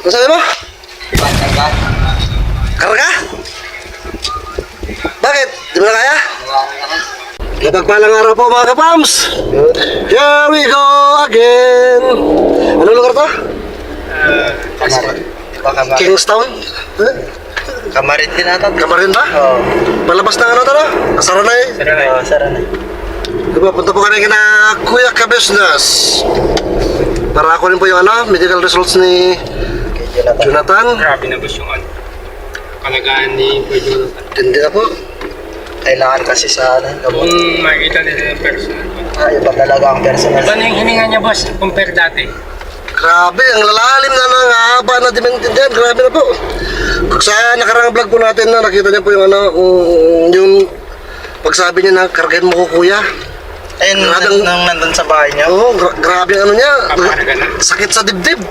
Ano sabi mo? Karga? Bakit? Di mo na kaya? Kapagpalang araw po mga kapams. Here we go again. Anong lugar to? Kingstown? Huh? Kamarin din ata. Kamarin ba? Oo. Palabas na ano to no? Saranay? Saranay. Diba, punta po kami kina Kuya Kabesnas para ako rin po yung medical results ni Jonathan. Grabe na boss yung kalagaan ni Kuya Jonathan. Hindi na po. Kailangan kasi sa gamot. Kung makikita nila yung personal. Iba talaga ang personal. Ano yung hininga niya boss, compare dati? Grabe, ang lalalim na haba na dimension. Grabe na po. Sa nakarang vlog po natin na nakita niyo po yung yung pagsabi niya na kargahin mo ko kuya. Ayun, nung nandun sa bahay niya. Oo, grabe ang ano niya. Paparga na. Sakit sa dibdib.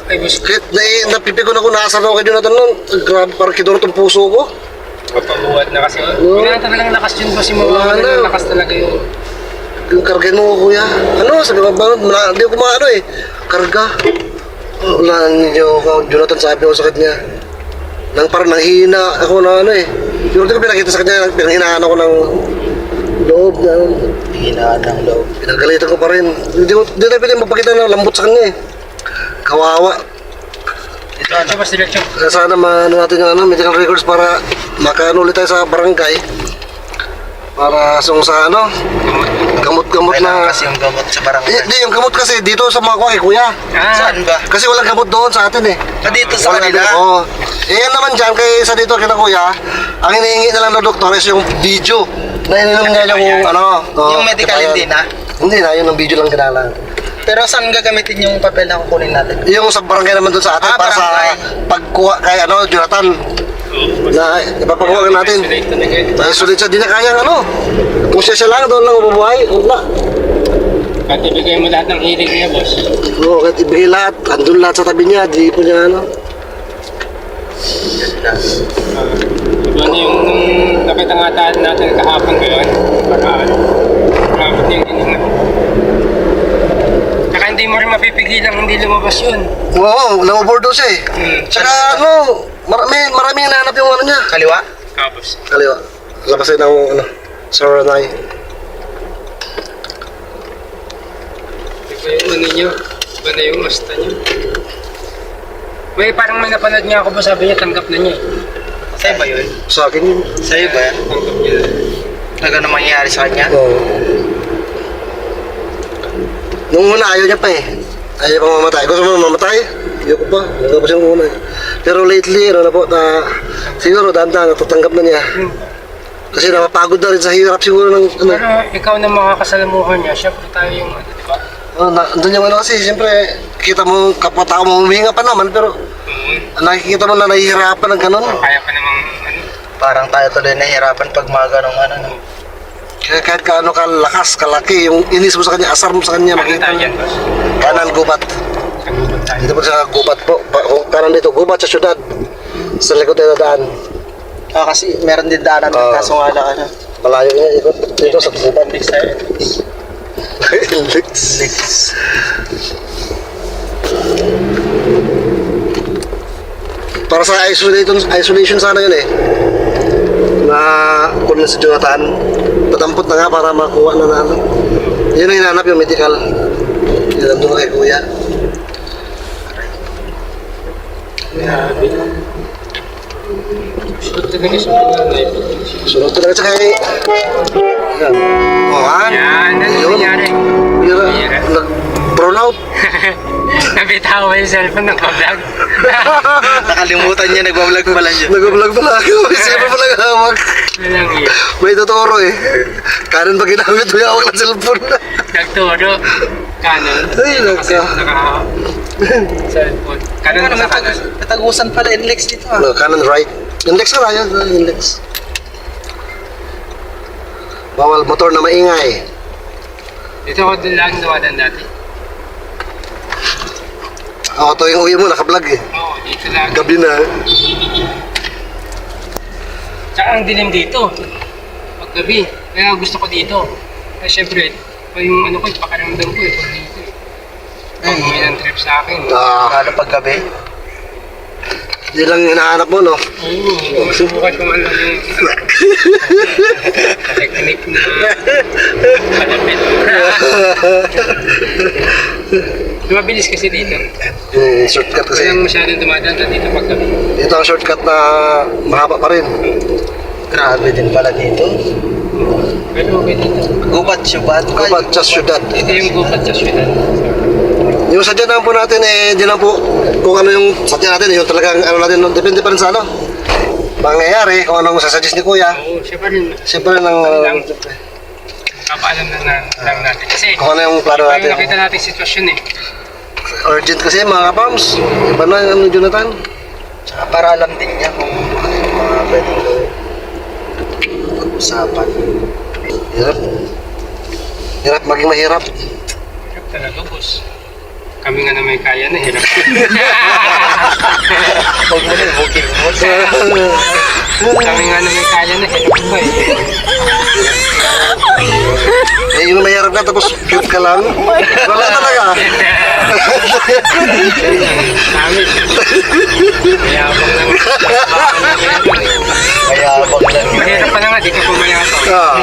Ay boss, Kahit napipigon ako nasa ako kay Jonathan nun. Grabe, parang kidurot ang puso ko. papabuhat na kasi. Oo. Wala na talagang lakas yun boss, yung Wala mga na. lakas talaga yung... Yung kargahin mo ko kuya. Ano, sabi ko ba, hindi ko maano eh. Karga. Wala niyo, Jonathan sabi ko sakit niya. Nang parang nanghihina ako na ano eh. Pero hindi ko pinakita sa kanya, pinanghinaan ako ng loob na Hinaan ng loob. pinagalitan ko pa rin. Hindi na pwede magpakita ng lambot sa kanya eh. Kawawa. Ito Diretso boss, diretso. Kaya sana maano natin yung medical records para makaano ulit tayo sa barangay. Para sa gamot-gamot Kailangan na... kasi yung gamot sa barangay. Hindi, yung gamot kasi dito sa mga kuha kuya. Saan ba? Kasi walang gamot doon sa atin eh. Dito sa Walang kanila? gamot, oo. Yan naman dyan, kay sa dito kina kuya, ang hinihingi na lang ng doktor is yung video. Na ininom niya yung Yung medical hindi na? Hindi na, yun ang video lang kailangan. Pero saan gagamitin yung papel na kukunin natin? Yung sa barangay naman doon sa atin, para sa barangay. pagkuha kay Jonathan. Na ipapagawa natin. Isolate talaga yun. Sulit siya, di na kaya kung siya lang, doon lang mabubuhay. Wala. At ibigay mo lahat ng hilig niya boss. Oo, kahit ibigay lahat, andun lahat sa tabi niya, di po niya Diba na yung nung nakita nga natin kahapon ngayon, para grabe na yung hininga. Tsaka hindi mo rin mapipigilan hindi lumabas yun. Oo, na-overdose eh. Tsaka marami hinahanap yung niya. Kaliwa? Tapos, Kaliwa. Labasin ng Saranay. iba yung ano nyo, iba na yung masta nyo. Parang may napanood niya ako ba, sabi niya tanggap na niya eh. Sa'yo ba yun? Sa akin yun. Sa'yo ba yan? Tanggap niya na. Na gano'n mangyayari sa kanya? Oo. Nung una ayaw niya pa eh. Ayaw pa mamatay. Gusto mo mamatay? Ayaw ko pa. Nagkapos yung una eh. Pero lately, siguro dahan-dahan natatanggap na niya. Kasi napapagod na rin sa hirap siguro ng Pero ikaw na makakasalamuhan niya, syempre tayo yung ano, di ba? Andun yung kasi siyempre kita mo kapwa-tao mo humihinga pa naman pero nakikita mo na nahihirapan ng ganun. Kaya pa namang ano. Parang tayo tuloy nahihirapan pag mga ganong no? Kaya kahit kaano kalakas, kalaki, yung inis mo sa kanya, asar mo sa kanya, Ano makita tayo mo. dyan, boss? Kanan gubat. Sa gubat tayo. Dito po sa gubat po. Kanan dito, gubat sa syudad. Sa likod na daan. Kasi meron din daanan kaso nga lang Malayo niya, ikot dito sa gubat. Next tayo. Leaks. Para sa isolation sana yun eh. Na kunin si Jonathan. Padampot na nga para makuha na namin. Yun ang hinahanap yung medical. Yun nandun kay kuya. Grabe. Sunod talaga sa mga Sunod talaga sa kay... Yan. Yan, ano nangyari? Bira. Nag-brown out. Nabitaw ko yung cellphone ng pa-vlog. Nakalimutan niya, nagbablog pala siya. Nag-vlog pala ako. Isip pa lang hawak. Walang iya. May tuturo eh. Kanan pa ginamit mo yung hawak ng cellphone. Nagturo. Canon. Ay, Kasi naka. cellphone. Canon sa kanan. Katagusan pala inlex dito No, kanan right. Index ka na yun. Index. Bawal motor na maingay. Dito ako din lang dumadaan dati. Ako to yung uwi mo, naka-vlog eh. Oo, dito lang. Gabi na. Tsaka ang dilim dito. Pag gabi. Kaya gusto ko dito. Kaya syempre, yung ano ko, pakiramdam ko eh. Pag dito eh. Pag may ng trip sa akin. Ah, Lalo pag gabi. Hindi lang yung hinahanap mo, no? Oo, subukan kung ano yung technique na malapit. Mabilis kasi dito. Shortcut kasi. Walang masyadong dumadaan dito pag gabi. Ito ang shortcut na mahaba pa rin. Grabe din pala dito. Pero okay dito. Gubat syubat. Gubat sa syudad. Ito yung gupat sa syudad. Yung sadyanan po natin, dyan lang po, kung ano yung sadya natin, yung talagang, ano natin, depende pa rin sa ano, mangyayari, kung anong sasuggest ni Kuya. Oo, siya pa rin. Siyempre ng, Lang. Papaalam lang natin. Kasi kung ano yung plano iba natin. yung nakita natin sitwasyon eh. Urgent kasi mga kapams. Iba na yung ano, Jonathan. Tsaka para alam din niya kung ano yung mga pwedeng gawin. Pag-usapan. Hirap. Hirap maging mahirap. Hirap talaga, boss. Kami nga na may kaya na, hirap. Huwag mo rin, booking mo. Kami nga na may kaya na, hirap pa eh. Yung mahirap ka tapos cute ka lang. Wala talaga. Kami. Mayabang lang. Mayabang lang. Mahirap pa na nga, di ka pumayabang. Ah.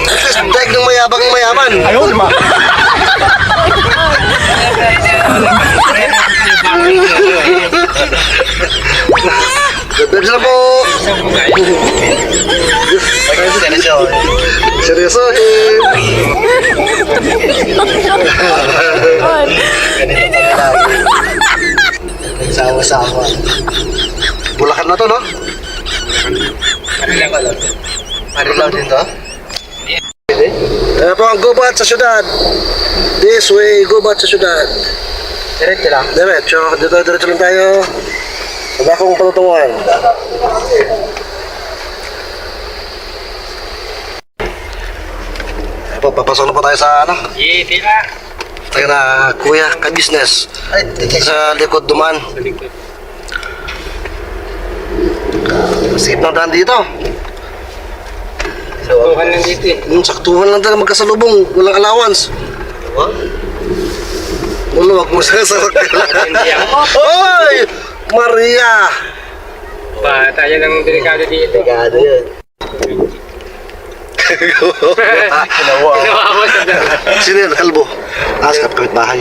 At least daig ng mayabang ng mayaman. Ayun, ma. Depende na po. Seryoso. Seryosohin. Ganito kami lagi. Nagsama-sama. Bulacan na to, no? Marilaw lang. Marilaw din to? Ayan po ang gubat sa syudad. This way, gubat sa syudad. Diretso lang. Diretso lang tayo. Sa bakong patutunguhan. Ayan po, papasok na po tayo sa ano? Yeah, tira. Tayo na kuya, ka-business. Ay, dito Sa likod duman. Sa likod. Sikip ng daan dito. Tukan lang dito eh. Saktuhan lang talaga magkasalubong. Walang allowance. Wala, wag mo sa sasakyan. Hindi ako. Hoy! Maria! Pa, tayo lang delikado dito. Ligado yun. Kinawa. Ginawa mo sa daan. Sino yun? Kalbo? Askap kapit bahay.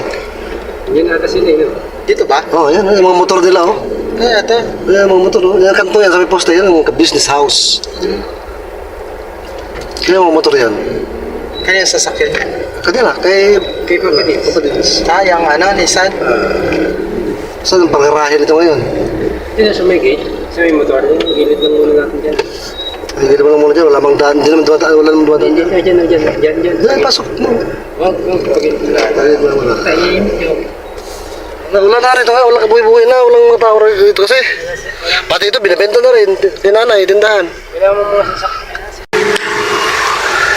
Yun ata sila eh. No? Dito ba? Oh, yan. Yung mga motor nila, oh. Kaya ito. Yan, mga motor, oh. Yan, kanto yan. Sabi posta yan. Yung business house. Kaya mga motor yan. Kaya sasakyan. Kanila, kay... Kay Papa Dins. Papa Dins. Sayang, ano, Nissan. Saan ang pangirahin ito ngayon? Dito sa may gate. Sa may motor. Gilid lang muna natin dyan. Ay, hindi naman muna dyan. Wala mang daan. Hindi naman dumadaan. Wala naman dumadaan dyan. Dyan. Diyan, pasok mo. Wag, pagin. Ay, wala. Tahimik yun. Wala na rito, wala kabuhi-buhi na, walang mga tao rito kasi. Pati ito, binibenta na rin, tinanay, tindahan. Kailangan mo mga sasakyan.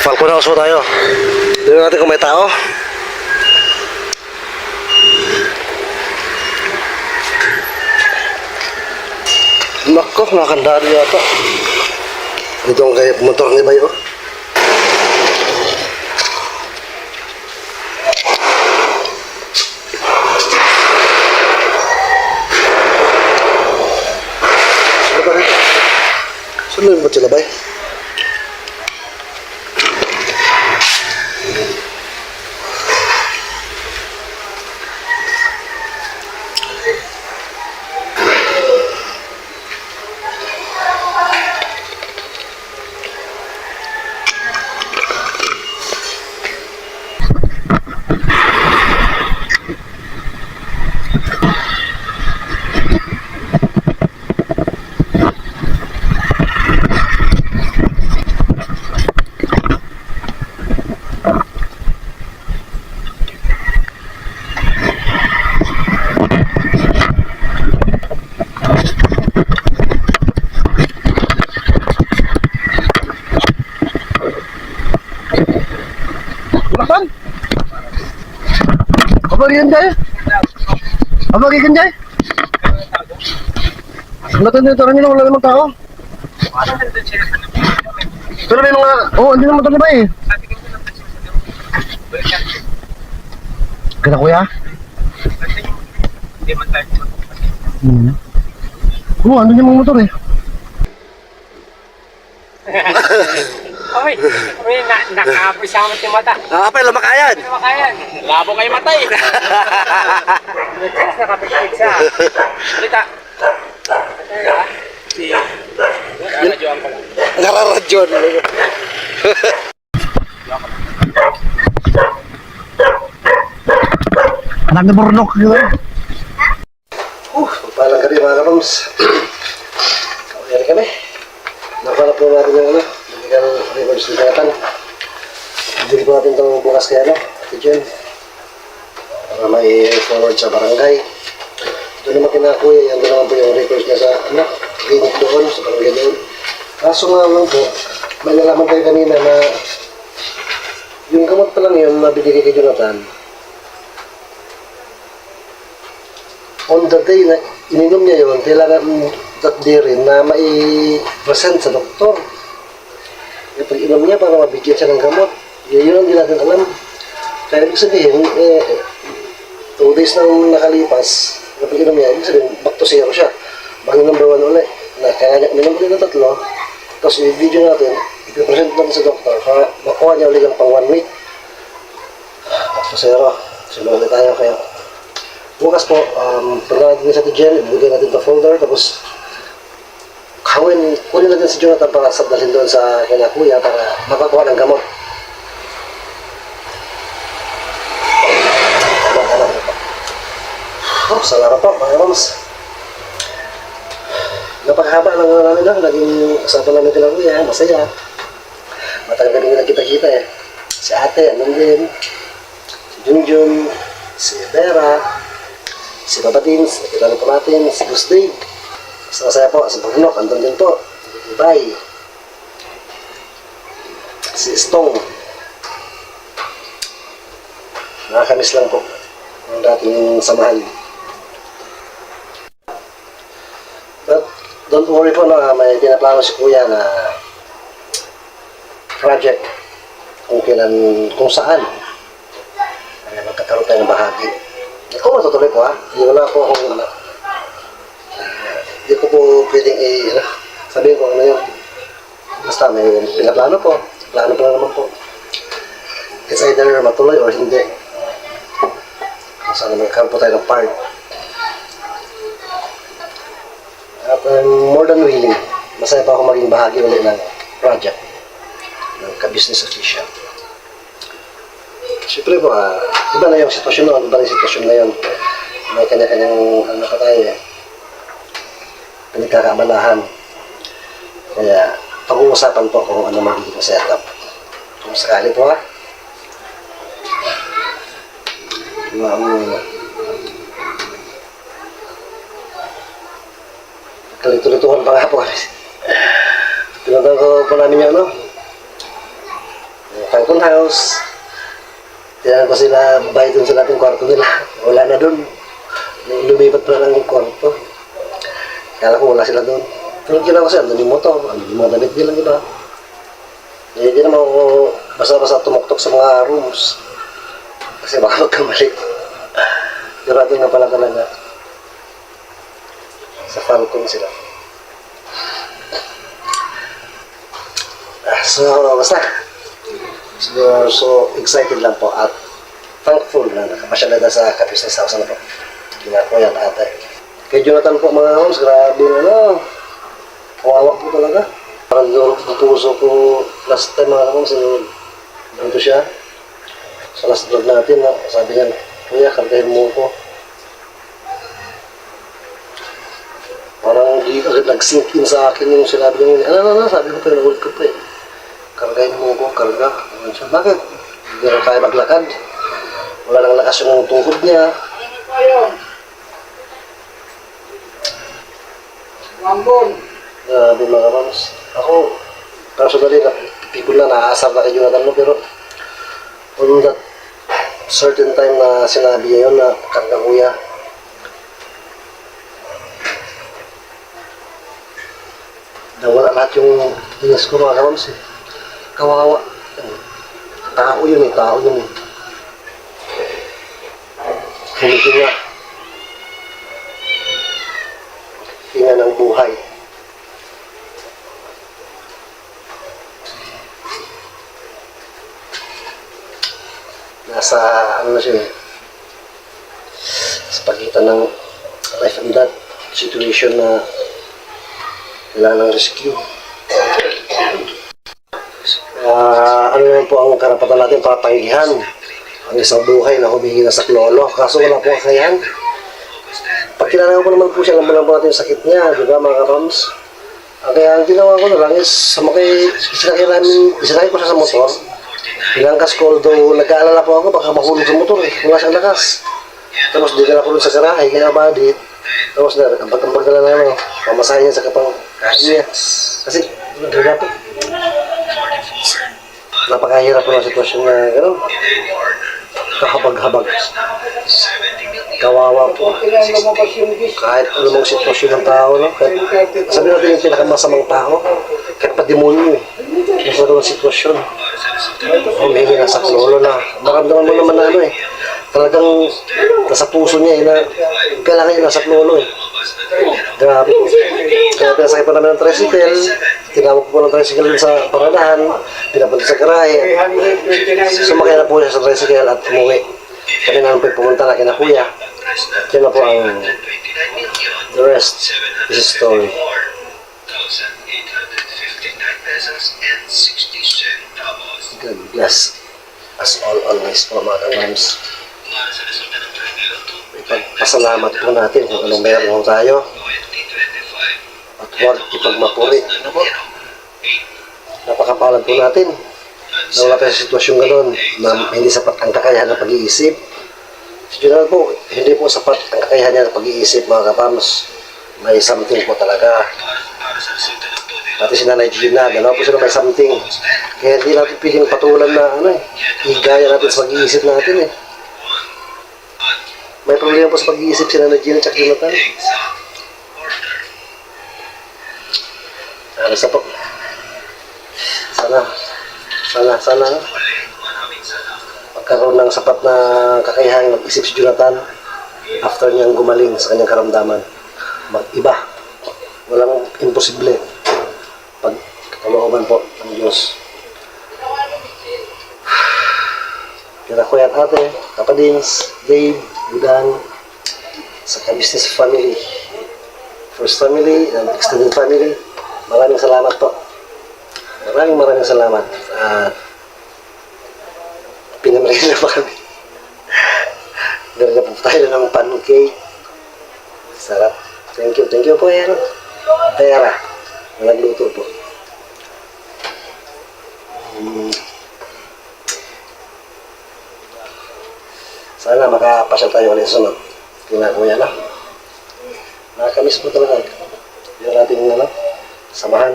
Falcon House po tayo. Tignan natin kung may tao. Nako, nakakandado yata. Ito ang kaya motor ni Bayo. Saan ba sila, Bay? Abang ikan jay? Abang ikan jay? Natin dito rin wala namang tao. Pero may mga, hindi naman ito na ba eh. Kaya kuya? Hindi man tayo. Oo, andun yung mga motor eh. Uy, nakapoy sa amin yung mata. Nakapay, lamakayan. Ano makayan? Labo kayo matay. Nakapit siya. Salita. Si... Radyoan pala. Nararadyon. Anak na burnok, di ba? Palang kami mga kapams. Kaya kami. Nakalap po natin yung ano, hindi ka ng records na kayatan. Hindi po natin itong bukas kaya ano, Ate Jen. Para may forward sa barangay. Ito naman kinakuya, yan naman po yung records niya sa ano, clinic doon, sa barangay doon. Kaso nga lang po, may nalaman tayo kanina na yung gamot pa lang yun na binigay kay Jonathan, on the day na ininom niya yun, kailangan that day rin na mai-present sa doktor. Yung pag-inom niya para mabigyan siya ng gamot. Yun ang hindi natin alam. Kaya ibig sabihin, 2 days nang nakalipas, na pag-inom niya, ibig sabihin, back to zero siya. Bagay number 1 ulit. Na kaya niya, ininom ulit ng 3, tapos i-video natin, ipipresent natin sa doktor para makuha niya ulit ng pang 1 week. Back to zero. Sunod ulit tayo kaya. Bukas po, pagka natin sa Jen, ibigay natin ito folder, tapos kunin natin si Jonathan para sabdalhin doon sa kanya kuya para makakuha ng gamot. Oh, salamat po, mga Roms. Napakahaba lang namin lang, naging usapan namin kila kuya, masaya. Matagal kami na kita-kita eh. Si ate, andun din. Si Junjun, si Vera, si Papa Tins, nakilala po natin, si Gustig. Masaya po, si Burnok, andun din po. Ibay. Si Stong. Nakakamiss lang po ang dating samahan. But don't worry po na may pinaplano si Kuya na project kung saan ay magkakaroon tayo ng bahagi. Kung matutuloy po ha, wala po akong hindi ko po pwedeng sabihin ko ano yun. Basta may pinaplano po, plano pa lang naman po. It's either matuloy or hindi. Kung saan magkakaroon po tayo ng part. At more than willing, masaya pa ako maging bahagi ulit ng project ng ka-business official. Siyempre po, iba na yung sitwasyon noon, iba na yung sitwasyon ngayon. May kanya-kanyang ano pa tayo eh. Pinagkakaabalahan. Kaya, pag-uusapan po kung ano magiging setup. Kung sakali po ha. Kalito-lituhan pa nga po. Tinatawag ko po namin yung ano. Falcon House. Tinanong ko sila, bayad dun sa dating kwarto nila. Wala na dun. Lumipat pa lang yung kwarto. Kala ko wala sila dun. Pero ginawa ko siya, andun yung motor, andun yung mga damit nila, diba? Hindi naman ako basta-basta tumuktok sa mga rooms. Kasi baka magkamali. Pero ating nga pala talaga. Sa Falcon sila. So, basta. So excited lang po at thankful na nakapasyal na sa ka-business house na po. Ginako yan ate. Kay Jonathan po mga homes, grabe na no. Kawawa po talaga. Parang doon ang puso ko last time mga homes, nandito siya. Sa last vlog natin, no? Sabi niya, Kuya, kantahin mo ko. Parang di agad nag-sink in sa akin yung sinabi niya. Ano, sabi ko pa, nagulit ko pa eh. Kargahin mo ko, karga. Bakit? Hindi rin kaya maglakad. Wala nang lakas yung tuhod niya. Grabe mga kapams. Ako, personally, people na naaasar na kay Jonathan mo, pero on that certain time na sinabi niya yun na karga kuya, nawala lahat yung binas ko mga kapams eh. Kawawa. Tao yun eh, tao yun eh. Hindi nga. tinga ng buhay. Nasa ano na siya, sa pagitan ng life and death situation na kailangan ng rescue. Ano naman po ang karapatan natin para tanggihan ang isang buhay na humingi na sa klolo, kaso wala po kakayahan. Pag kinalaman ko naman po siya, alam mo natin yung sakit niya, di ba mga karoms? Kaya ang ginawa ko na lang is, isinakay ko siya sa motor, pinangkas ko, although nag-aalala po ako, baka mahulog sa motor eh, wala siyang lakas. Tapos di na ako sa garahe, kaya badit, tapos na, ambag-ambag na lang ano, pamasahin niya sa kapang niya. Kasi, nagkaya po. Napakahirap po ng sitwasyon na gano'n. Kahabag-habag. Kawawa po. Kahit ano mong sitwasyon ng tao, no? Kahit, sabi natin yung pinakamasamang tao, kahit pa demonyo eh. Nasa doon sitwasyon. Humingi na sa klolo na. Maramdaman mo naman na ano eh. Talagang nasa puso niya eh, na kailangan niya nasa klolo eh. Grabe po. Kaya pinasakay pa namin ng tricycle, tinawag ko po ng tricycle din sa paradahan, pinapunta sa garahe. Sumakay na po siya sa tricycle at umuwi. Kami naman po pumunta na kina kuya. Yan na po ang the rest is a story. God bless us all always po mga kamams. Ipagpasalamat po natin kung anong meron tayo. At huwag ipagmapuri. Napakapalad po natin na wala tayo sa sitwasyong gano'n na hindi sapat ang kakayahan ng pag-iisip. Siguro po, hindi po sapat ang kakayahan niya ng pag-iisip mga kapams. May something po talaga. Pati si Nanay Gina, dalawa po sila may something. Kaya hindi natin piling patulan na ano eh, higaya natin sa pag-iisip natin eh. May problema po sa pag-iisip si Nanay Gina at Jonathan. Sana magkaroon ng sapat na kakayahan mag-isip si Jonathan after niyang gumaling sa kanyang karamdaman. Mag-iba. Walang imposible. Pag kalooban po ng Diyos. Kaya kuya at ate, kapadins, Dave, Budan, sa ka-business family, first family, and extended family, maraming salamat po. Maraming salamat. Pinamalayan na pa kami. Narinig po tayo ng pancake. Sarap. Thank you po, Ero. Tera, na nagluto po. Sana makapasyal tayo ulit sa sunod. Tingnan ko yan, nakakamiss po talaga. Yung natin, samahan.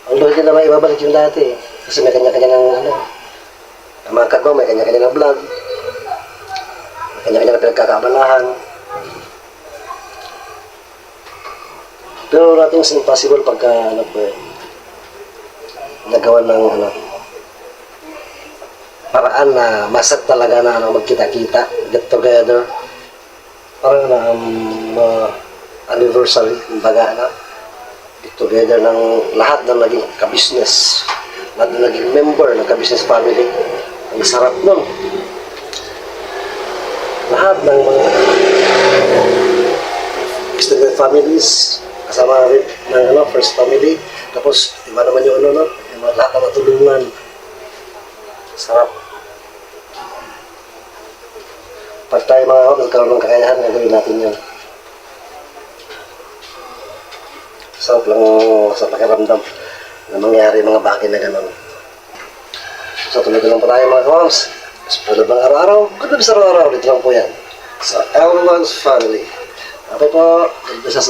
Although hindi naman ibabalik yung dati, kasi may kanya-kanya ng, ang mga ko, may kanya-kanya ng vlog, may kanya-kanya ng pinagkakaabalahan. Pero natin is impossible pagka, nagawa ng, paraan na masat talaga na magkita-kita, get together, parang anniversary, kumbaga, get together ng lahat ng naging ka-business, lahat ng naging member ng ka-business family. Ang sarap nun. Lahat ng mga extended families, kasama rin ng first family, tapos iba naman yung yung mga lahat ng natulungan. Sarap. Pag tayo mga nagkaroon ng kakayahan, gagawin natin yun. Sarap lang sa pakiramdam na mangyari mga bagay na gano'n. So tuloy lang po tayo mga kawams. Tulad ng araw-araw, good sa araw-araw, dito lang po yan. Sa Everyone's Family. Okay po, good sa